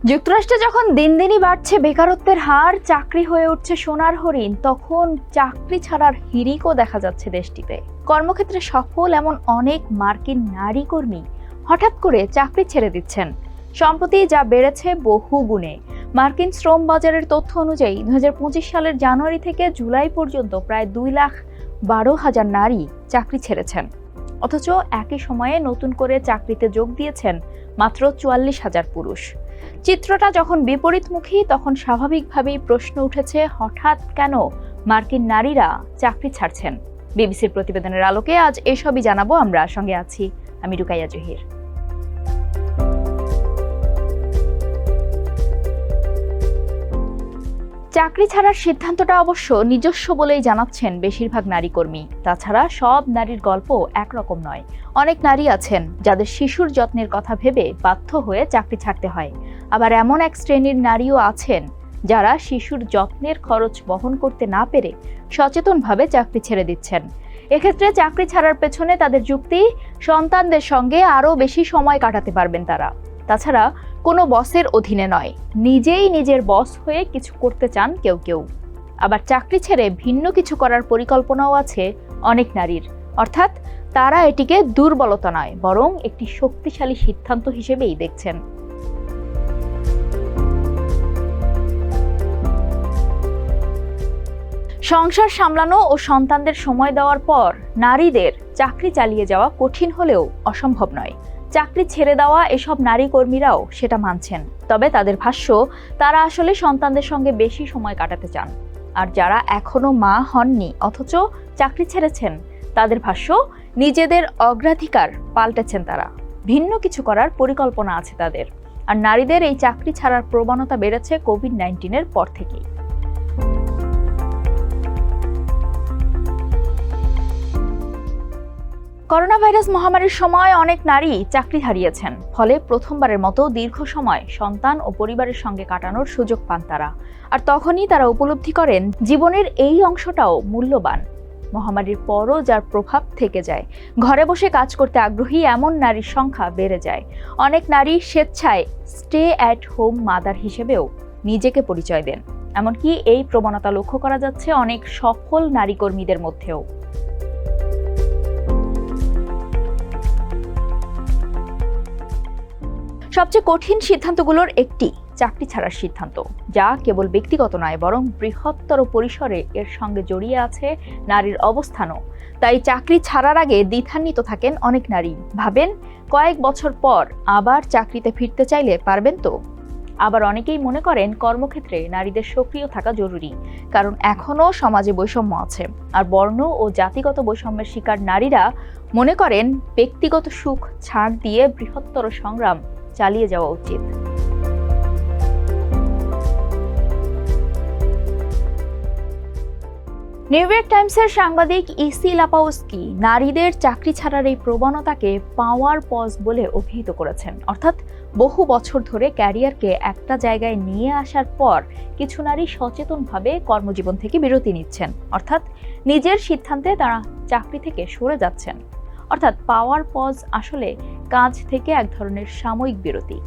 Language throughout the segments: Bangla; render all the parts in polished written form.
যুক্তরাষ্ট্রে যখন দিন দিনই বাড়ছে বেকারত্বের হার, চাকরি হয়ে উঠছে সোনার হরিণ, তখন চাকরি ছাড়ার হিড়িকও দেখা যাচ্ছে দেশটিতে। কর্মক্ষেত্রে সফল এমন অনেক মার্কিন নারী কর্মী হঠাৎ করে চাকরি ছেড়ে দিচ্ছেন। সম্প্রতি যা বেড়েছে বহু গুণে। মার্কিন শ্রম বাজারের তথ্য অনুযায়ী 2025 সালের জানুয়ারি থেকে জুলাই পর্যন্ত প্রায় 2,12,000 নারী চাকরি ছেড়েছেন। অথচ একই সময়ে নতুন করে চাকরিতে যোগ দিয়েছেন মাত্র 44,000 পুরুষ। চিত্রটা যখন বিপরীতমুখী, তখন স্বাভাবিকভাবেই প্রশ্ন উঠেছে, হঠাৎ কেন মার্কিন নারীরা চাকরি ছাড়ছেন? বিবিসির প্রতিবেদনের আলোকে আজ এসবই জানাবো আমরা। সঙ্গে আছি আমি রুকাইয়া জহির। চাকরি ছাড়ার সিদ্ধান্তটা অবশ্য নিজস্ব বলেই জানাচ্ছেন বেশিরভাগ নারী কর্মী। তাছাড়া সব নারীর গল্প একরকম নয়। অনেক নারী আছেন যাদের শিশুর যত্নের কথা ভেবে বাধ্য হয়ে চাকরি ছাড়তে হয়। আবার এমন এক শ্রেণীর নারীও আছেন যারা শিশুর যত্নের খরচ বহন করতে না পেরে সচেতনভাবে চাকরি ছেড়ে দিচ্ছেন। এক্ষেত্রে চাকরি ছাড়ার পেছনে তাদের যুক্তি, সন্তানদের সঙ্গে আরও বেশি সময় কাটাতে পারবেন তারা। তাছাড়া কোনো বসের অধীনে নয়, নিজেই নিজের বস হয়ে কিছু করতে চান কেউ কেউ। আবার চাকরি ছেড়ে ভিন্ন কিছু করার পরিকল্পনাও আছে অনেক নারীর। অর্থাৎ তারা এটিকে দুর্বলতা নয়, বরং একটি শক্তিশালী সিদ্ধান্ত হিসেবেই দেখছেন। সংসার সামলানো ও সন্তানদের সময় দেওয়ার পর নারীদের চাকরি চালিয়ে যাওয়া কঠিন হলেও অসম্ভব নয়। চাকরি ছেড়ে দেওয়া এসব নারী কর্মীরাও সেটা মানছেন। তবে তাদের ভাষ্য, তারা আসলে সন্তানদের সঙ্গে বেশি সময় কাটাতে চান। আর যারা এখনো মা হননি অথচ চাকরি ছেড়েছেন, তাদের ভাষ্য, নিজেদের অগ্রাধিকার পাল্টেছেন তারা। ভিন্ন কিছু করার পরিকল্পনা আছে তাদের। আর নারীদের এই চাকরি ছাড়ার প্রবণতা বেড়েছে কোভিড-19-এর পর থেকেই। করোনা ভাইরাস মহামারীর সময় অনেক নারী চাকরি হারিয়েছেন। ফলে প্রথমবারের মতো দীর্ঘ সময় সন্তান ও পরিবারের সঙ্গে কাটানোর সুযোগ পান তারা। আর তখনই তারা উপলব্ধি করেন জীবনের এই অংশটাও মূল্যবান। মহামারীর পরও যার প্রভাব থেকে যায়, ঘরে বসে কাজ করতে আগ্রহী এমন নারীর সংখ্যা বেড়ে যায়। অনেক নারী স্বেচ্ছায় স্টে অ্যাট হোম মাদার হিসেবেও নিজেকে পরিচয় দেন। এমনকি এই প্রবণতা লক্ষ্য করা যাচ্ছে অনেক সফল নারী কর্মীদের মধ্যেও। সবচেয়ে কঠিন সিদ্ধান্তগুলোর একটি চাকরি ছাড়ার সিদ্ধান্ত, যা কেবল ব্যক্তিগত নয় বরং বৃহত্তর পরিসরে এর সঙ্গে জড়িয়ে আছে নারীর অবস্থানও। তাই চাকরি ছাড়ার আগে দ্বিধান্বিত থাকেন অনেক নারী। ভাবেন, কয়েক বছর পর আবার চাকরিতে ফিরতে চাইলে পারবেন তো? আবার অনেকেই মনে করেন কর্মক্ষেত্রে নারীদের সক্রিয় থাকা জরুরি, কারণ এখনও সমাজে বৈষম্য আছে। আর বর্ণ ও জাতিগত বৈষম্যের শিকার নারীরা মনে করেন ব্যক্তিগত সুখ ছাড় দিয়ে বৃহত্তর সংগ্রাম চালিয়ে যাওয়া উচিত। নিউ ইয়র্ক টাইমসের সাংবাদিক ইসি লাপাউস্কি নারীদের চাকরি ছাড়ার এই প্রবণতাকে পাওয়ার পজ বলে অভিহিত করেছেন। অর্থাৎ বহু বছর ধরে ক্যারিয়ারকে একটা জায়গায় নিয়ে আসার পর কিছু নারী সচেতনভাবে কর্মজীবন থেকে বিরতি নিচ্ছেন। অর্থাৎ নিজের সিদ্ধান্তে তারা চাকরি থেকে সরে যাচ্ছেন। অর্থাৎ পাওয়ার পজ আসলে কাজ থেকে এক ধরনের সাময়িক বিরতি।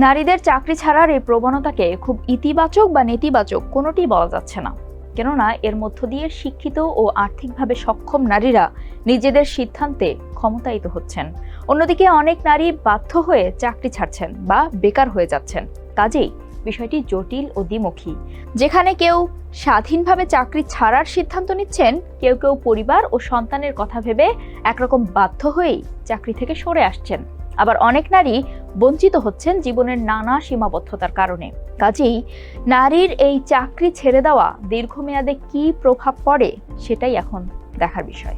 নারীদের চাকরি ছাড়ার এই প্রবণতাকে খুব ইতিবাচক বা নেতিবাচক কোনোটি বলা যাচ্ছে না, কেননা এর মধ্য দিয়ে শিক্ষিত ও আর্থিকভাবে সক্ষম নারীরা নিজেদের সিদ্ধান্তে ক্ষমতায়িত হচ্ছেন। অন্যদিকে অনেক নারী বাধ্য হয়ে চাকরি ছাড়ছেন বা বেকার হয়ে যাচ্ছেন। কাজেই বিষয়টি জটিল ও দ্বিমুখী, যেখানে কেউ স্বাধীনভাবে চাকরি ছাড়ার সিদ্ধান্ত নিচ্ছেন, কেউ কেউ পরিবার ও সন্তানের কথা ভেবে একরকম বাধ্য হয়েই চাকরি থেকে সরে আসছেন। আবার অনেক নারী বঞ্চিত হচ্ছেন জীবনের নানা সীমাবদ্ধতার কারণে। কাজেই নারীর এই চাকরি ছেড়ে দেওয়া দীর্ঘমেয়াদে কী প্রভাব পড়ে, সেটাই এখন দেখার বিষয়।